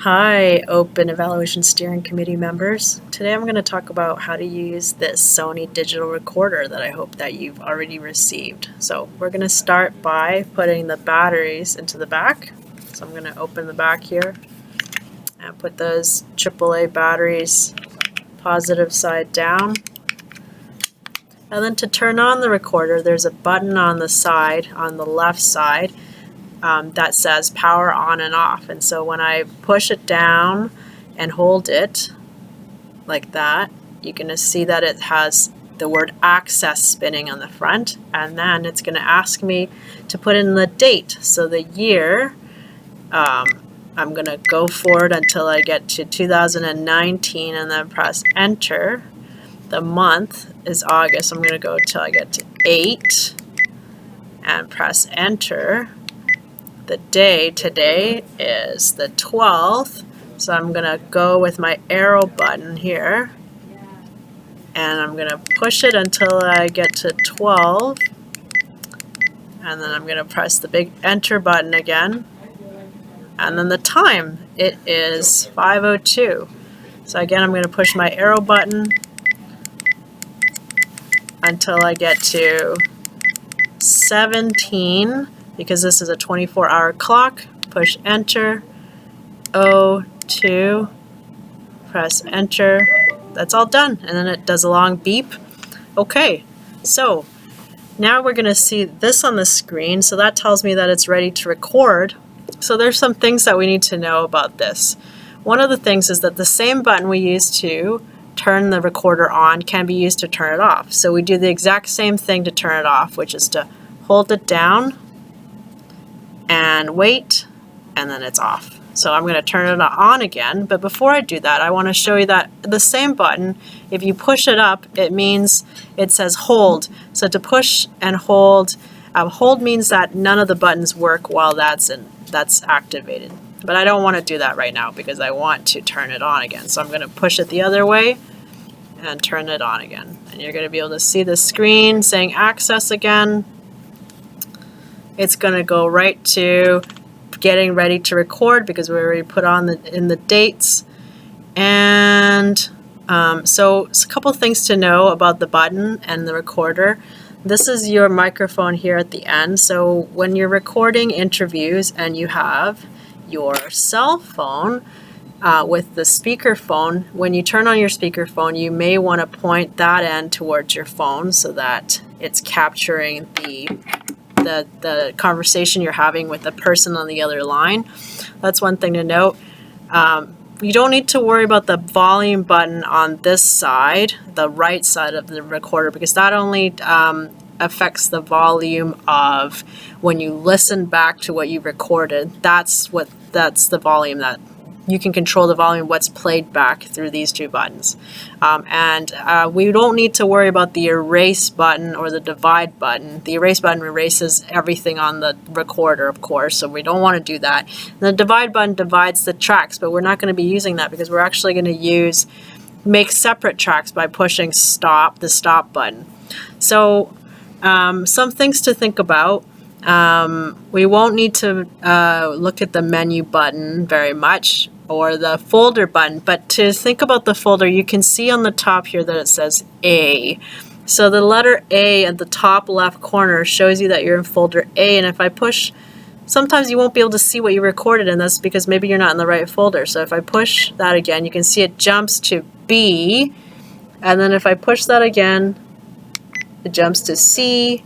Hi, Open Evaluation Steering Committee members. Today I'm going to talk about how to use this SONY digital recorder that I hope that you've already received. So we're going to start by putting the batteries into the back. So I'm going to open the back here and put those AAA batteries positive side down. And then to turn on the recorder, there's a button on the side, on the left side, that says power on and off. And so when I push it down and hold it like that, you're going to see that it has the word access spinning on the front, and then it's going to ask me to put in the date. So the year, I'm going to go forward until I get to 2019 and then press enter. The month is August. I'm going to go till I get to 8 and press enter. The day today is the 12th, so I'm going to go with my arrow button here, and I'm going to push it until I get to 12, and then I'm going to press the big enter button again, and then the time, it is 5:02. So again, I'm going to push my arrow button until I get to 17, because this is a 24-hour clock. Push enter, 02, press enter. That's all done, and then it does a long beep. Okay, so now we're going to see this on the screen, so that tells me that it's ready to record. So there's some things that we need to know about this. One of the things is that the same button we use to turn the recorder on can be used to turn it off. So we do the exact same thing to turn it off, which is to hold it down and wait, and then it's off. So I'm going to turn it on again, but before I do that, I want to show you that the same button, if you push it up, it means it says hold. So to push and hold, hold means that none of the buttons work while that's activated. But I don't want to do that right now because I want to turn it on again. So I'm going to push it the other way and turn it on again. And you're going to be able to see the screen saying access again. It's going to go right to getting ready to record because we already put on in the dates. And so it's a couple things to know about the button and the recorder. This is your microphone here at the end. So when you're recording interviews and you have your cell phone with the speakerphone, when you turn on your speakerphone, you may want to point that end towards your phone so that it's capturing the conversation you're having with the person on the other line. That's one thing to note. You don't need to worry about the volume button on this side, the right side of the recorder, because that only affects the volume of when you listen back to what you recorded. That's the volume that you can control, the volume what's played back through these two buttons. We don't need to worry about the erase button or the divide button. The erase button erases everything on the recorder, of course, so we don't want to do that. The divide button divides the tracks, but we're not going to be using that because we're actually going to make separate tracks by pushing stop, the stop button. So some things to think about. We won't need to look at the menu button very much or the folder button, but to think about the folder, you can see on the top here that it says A. So the letter A at the top left corner shows you that you're in folder A, and if I push, sometimes you won't be able to see what you recorded, and that's because maybe you're not in the right folder. So if I push that again, you can see it jumps to B, and then if I push that again, it jumps to C,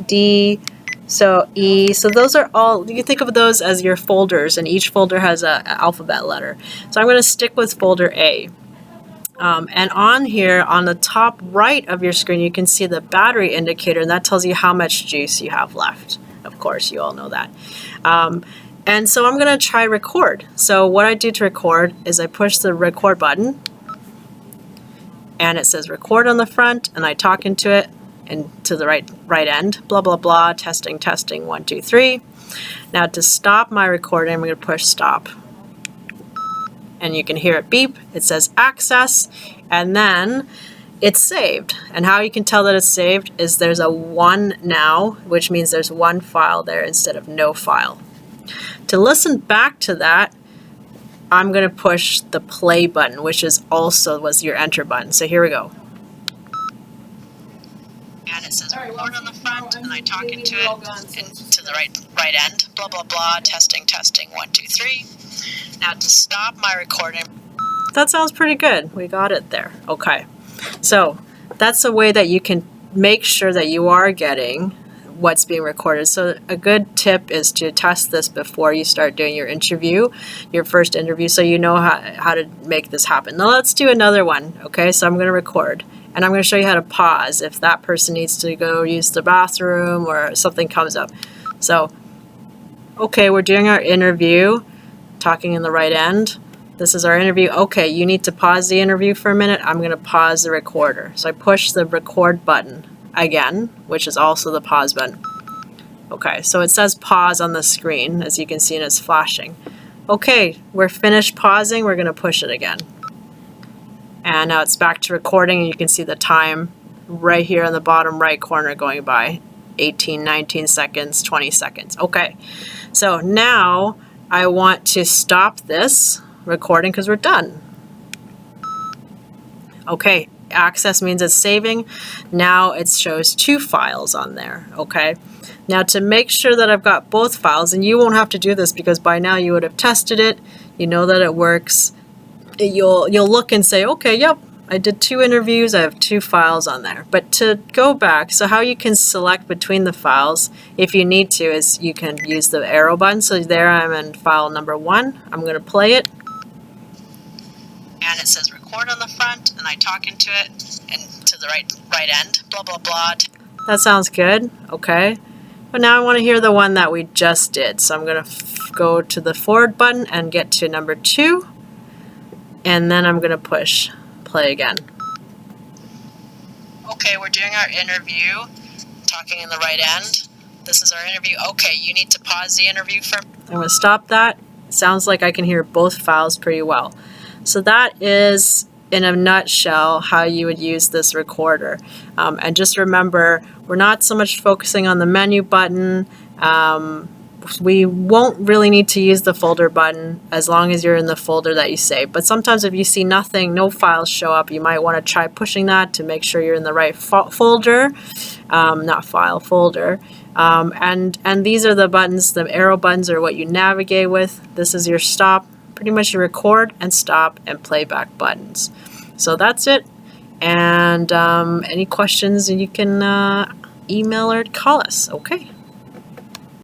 D, so E. So those are all, you can think of those as your folders, and each folder has an alphabet letter. So I'm going to stick with folder A. And on here, on the top right of your screen, you can see the battery indicator, and that tells you how much juice you have left. Of course, you all know that. And so I'm going to try record. So what I do to record is I push the record button, and it says record on the front, and I talk into it. And to the right end, blah, blah, blah, testing, 1, 2, 3. Now to stop my recording, I'm going to push stop. And you can hear it beep. It says access, and then it's saved. And how you can tell that it's saved is there's a 1 now, which means there's one file there instead of no file. To listen back to that, I'm going to push the play button, which is also was your enter button. So here we go. And it says record on the front, and I talk into it, and to the right end, blah, blah, blah, testing, 1, 2, 3. Now to stop my recording. That sounds pretty good. We got it there. Okay. So that's a way that you can make sure that you are getting what's being recorded. So a good tip is to test this before you start doing your interview, your first interview, so you know how to make this happen. Now let's do another one. Okay, so I'm going to record, and I'm going to show you how to pause if that person needs to go use the bathroom or something comes up. So, okay, we're doing our interview, talking in the right end. This is our interview. Okay, you need to pause the interview for a minute. I'm going to pause the recorder. So I push the record button again, which is also the pause button. Okay, so it says pause on the screen, as you can see, and it's flashing. Okay, we're finished pausing. We're going to push it again. And now it's back to recording, and you can see the time right here in the bottom right corner going by. 18, 19 seconds, 20 seconds. Okay, so now I want to stop this recording because we're done. Okay, access means it's saving. Now it shows 2 files on there. Okay, now to make sure that I've got both files, and you won't have to do this because by now you would have tested it, you know that it works. You'll look and say, okay, yep, I did 2 interviews, I have 2 files on there. But to go back, so how you can select between the files if you need to is you can use the arrow button. So there I'm in file number 1. I'm going to play it. And it says record on the front, and I talk into it, and to the right end, blah, blah, blah. That sounds good. Okay. But now I want to hear the one that we just did. So I'm going to go to the forward button and get to number 2. And then I'm going to push play again. Okay, we're doing our interview, talking in the right end. This is our interview. Okay, you need to pause the interview for... I'm going to stop that. It sounds like I can hear both files pretty well. So that is, in a nutshell, how you would use this recorder. And just remember, we're not so much focusing on the menu button. We won't really need to use the folder button as long as you're in the folder that you save. But sometimes if you see nothing, no files show up, you might want to try pushing that to make sure you're in the right folder, not file, folder. And these are the buttons, the arrow buttons are what you navigate with. This is your stop, pretty much your record and stop and playback buttons. So that's it. And any questions, you can email or call us. Okay.